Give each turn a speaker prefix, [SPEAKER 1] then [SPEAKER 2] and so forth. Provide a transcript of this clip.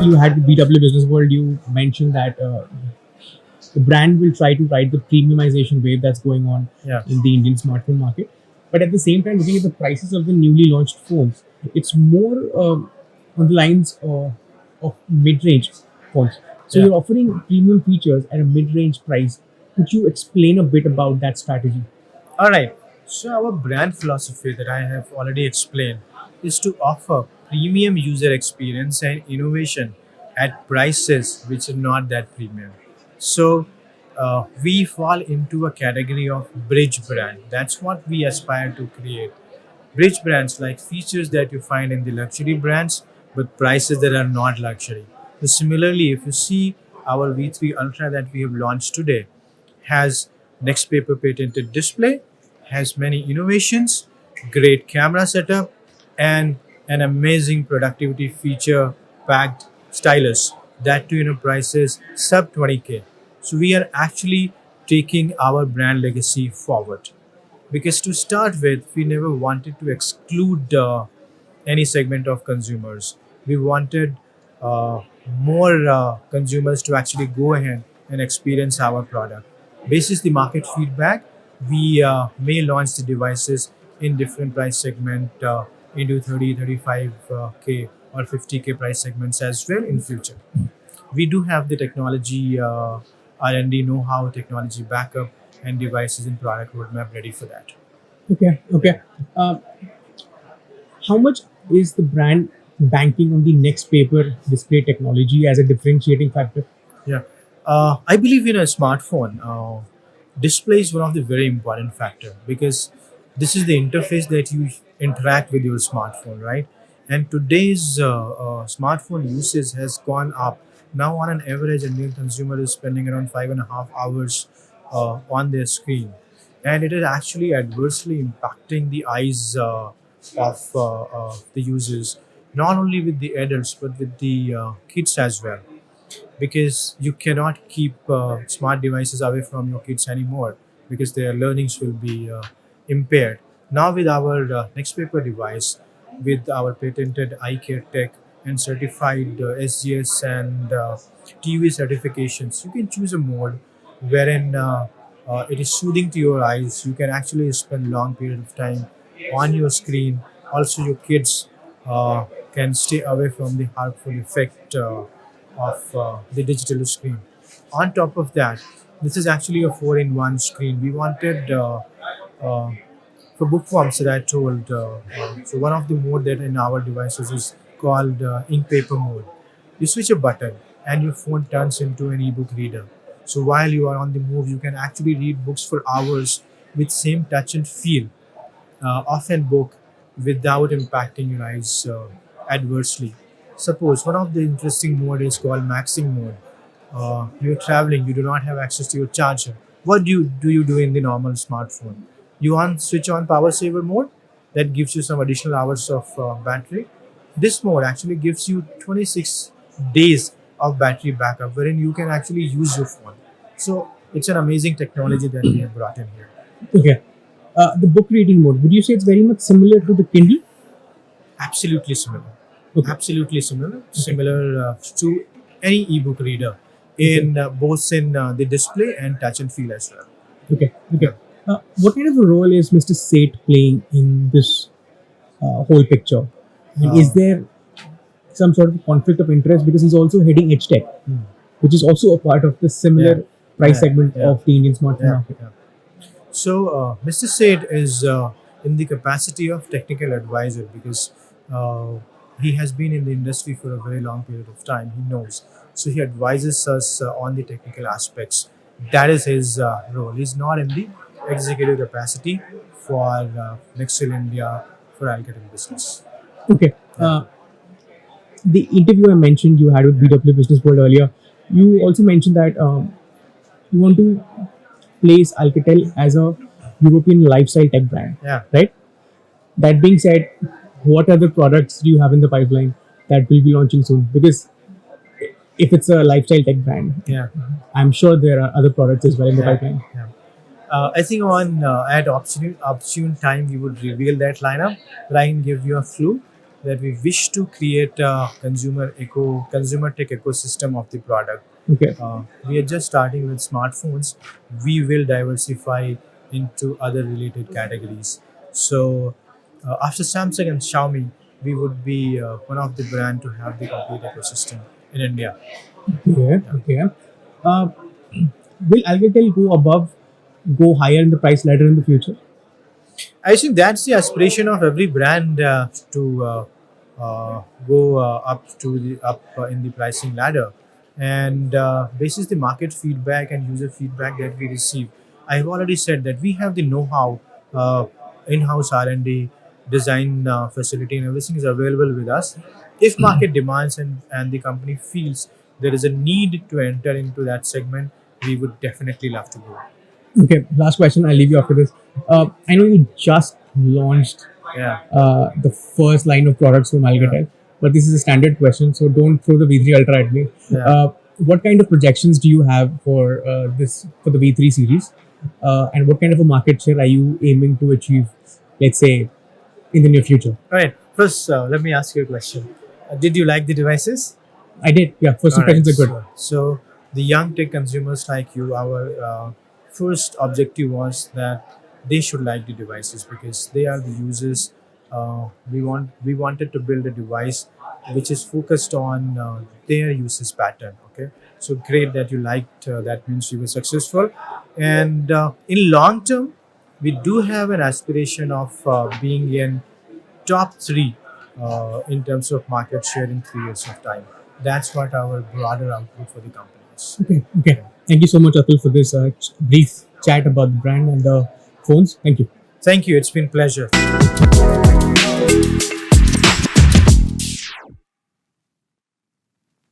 [SPEAKER 1] you had with BW Business World, you mentioned that the brand will try to ride the premiumization wave that's going on
[SPEAKER 2] Yeah.
[SPEAKER 1] in the Indian smartphone market. But at the same time, looking at the prices of the newly launched phones, it's more on the lines of mid-range phones. So
[SPEAKER 2] Yeah.
[SPEAKER 1] you're offering premium features at a mid-range price. Could you explain a bit about that strategy?
[SPEAKER 2] All right. So our brand philosophy that I have already explained is to offer premium user experience and innovation at prices which are not that premium. So we fall into a category of bridge brand. That's what we aspire to create. Bridge brands like features that you find in the luxury brands, but prices that are not luxury. So similarly, if you see our V3 Ultra that we have launched today, has next paper patented display, has many innovations, great camera setup, and an amazing productivity feature packed stylus. That too, prices sub 20K. So we are actually taking our brand legacy forward, because to start with we never wanted to exclude any segment of consumers. We wanted more consumers to actually go ahead and experience our product. Basis the market feedback, we may launch the devices in different price segment, into 30, 35K or 50K price segments as well in future. We do have the technology R&D know-how, technology backup, and devices and product roadmap ready for that.
[SPEAKER 1] Okay, okay. How much is the brand banking on the next paper display technology as a differentiating factor?
[SPEAKER 2] Yeah, I believe in a smartphone. Display is one of the very important factor, because this is the interface that you interact with your smartphone, right? And today's smartphone usage has gone up. Now, on an average, Indian consumer is spending around 5.5 hours on their screen, and it is actually adversely impacting the eyes of the users, not only with the adults but with the kids as well, because you cannot keep smart devices away from your kids anymore, because their learnings will be impaired. Now with our next paper device, with our patented eye care tech and certified SGS and TV certifications, you can choose a mode wherein it is soothing to your eyes. You can actually spend long period of time on your screen. Also your kids can stay away from the harmful effect of the digital screen. On top of that, this is actually a 4-in-1 screen. We wanted uh, for bookworms that I told. So one of the mode that in our devices is called ink paper mode. You switch a button and your phone turns into an ebook reader. So while you are on the move, you can actually read books for hours with same touch and feel of a book without impacting your eyes adversely. Suppose one of the interesting mode is called maxing mode. You're traveling, you do not have access to your charger. What do you do in the normal smartphone? You switch on power saver mode, that gives you some additional hours of battery. This mode actually gives you 26 days of battery backup, wherein you can actually use your phone. So it's an amazing technology that we have brought in here.
[SPEAKER 1] Okay. The book reading mode, would you say it's very much similar to the Kindle?
[SPEAKER 2] Absolutely similar.
[SPEAKER 1] Okay.
[SPEAKER 2] Absolutely similar.
[SPEAKER 1] Okay.
[SPEAKER 2] Similar to any ebook reader,
[SPEAKER 1] Okay.
[SPEAKER 2] in both in the display and touch and feel as well.
[SPEAKER 1] Okay.
[SPEAKER 2] Yeah.
[SPEAKER 1] Okay. What kind of a role is Mr. Seth playing in this whole picture? And is
[SPEAKER 2] Uh,
[SPEAKER 1] there some sort of conflict of interest because he's also heading Edge Tech,
[SPEAKER 2] hmm.
[SPEAKER 1] which is also a part of the
[SPEAKER 2] Yeah.
[SPEAKER 1] similar price
[SPEAKER 2] Yeah.
[SPEAKER 1] segment
[SPEAKER 2] Yeah.
[SPEAKER 1] of the Indian smartphone
[SPEAKER 2] Yeah.
[SPEAKER 1] market?
[SPEAKER 2] Yeah. So Mr. Said is in the capacity of technical advisor, because uh, he has been in the industry for a very long period of time. He knows, so he advises us on the technical aspects. That is his role. He's not in the executive capacity for Nextel India, for Alcatel business.
[SPEAKER 1] Okay.
[SPEAKER 2] Yeah,
[SPEAKER 1] The interview I mentioned you had with
[SPEAKER 2] yeah,
[SPEAKER 1] BW Business World earlier, you also mentioned that you want to place Alcatel as a European lifestyle tech brand,
[SPEAKER 2] yeah.
[SPEAKER 1] right? That being said, what other products do you have in the pipeline that will be launching soon? Because if it's a lifestyle tech brand,
[SPEAKER 2] Yeah.
[SPEAKER 1] I'm sure there are other products as well in the
[SPEAKER 2] Yeah,
[SPEAKER 1] pipeline.
[SPEAKER 2] yeah. I think at opportune time we would reveal that lineup, but I can give you a clue. that we wish to create a consumer tech ecosystem of the product.
[SPEAKER 1] Okay.
[SPEAKER 2] We are just starting with smartphones. We will diversify into other related categories. So after Samsung and Xiaomi, we would be one of the brand to have the complete ecosystem in India.
[SPEAKER 1] Okay.
[SPEAKER 2] Yeah.
[SPEAKER 1] Okay. Uh, will Alcatel go higher in the price ladder in the future?
[SPEAKER 2] I think that's the aspiration of every brand to go up in the pricing ladder, and basis the market feedback and user feedback that we receive. I've already said that we have the know-how, in-house R&D, design facility, and everything is available with us. If market demands and the company feels there is a need to enter into that segment, we would definitely love to go.
[SPEAKER 1] Okay. Last question. I'll leave you after this. I know you just launched
[SPEAKER 2] Yeah,
[SPEAKER 1] the first line of products from
[SPEAKER 2] yeah,
[SPEAKER 1] Alcatel, but this is a standard question, so don't throw the V3 Ultra at me.
[SPEAKER 2] yeah.
[SPEAKER 1] What kind of projections do you have for for the V3 series, and what kind of a market share are you aiming to achieve? Let's say in the near future.
[SPEAKER 2] All right. First, let me ask you a question. Did you like the devices?
[SPEAKER 1] I did. Yeah. First
[SPEAKER 2] All right.
[SPEAKER 1] impressions are good.
[SPEAKER 2] So the young tech consumers like you, our first objective was that they should like the devices because they are the users. We wanted to build a device which is focused on their usage pattern. Okay. So great that you liked. That means you were successful. And in long term, we do have an aspiration of being in top three in terms of market share in 3 years of time. That's what our broader outlook for the company is.
[SPEAKER 1] Okay. Okay. Thank you so much, Atul, for this brief chat about the brand and the phones. Thank you.
[SPEAKER 2] Thank you. It's been pleasure.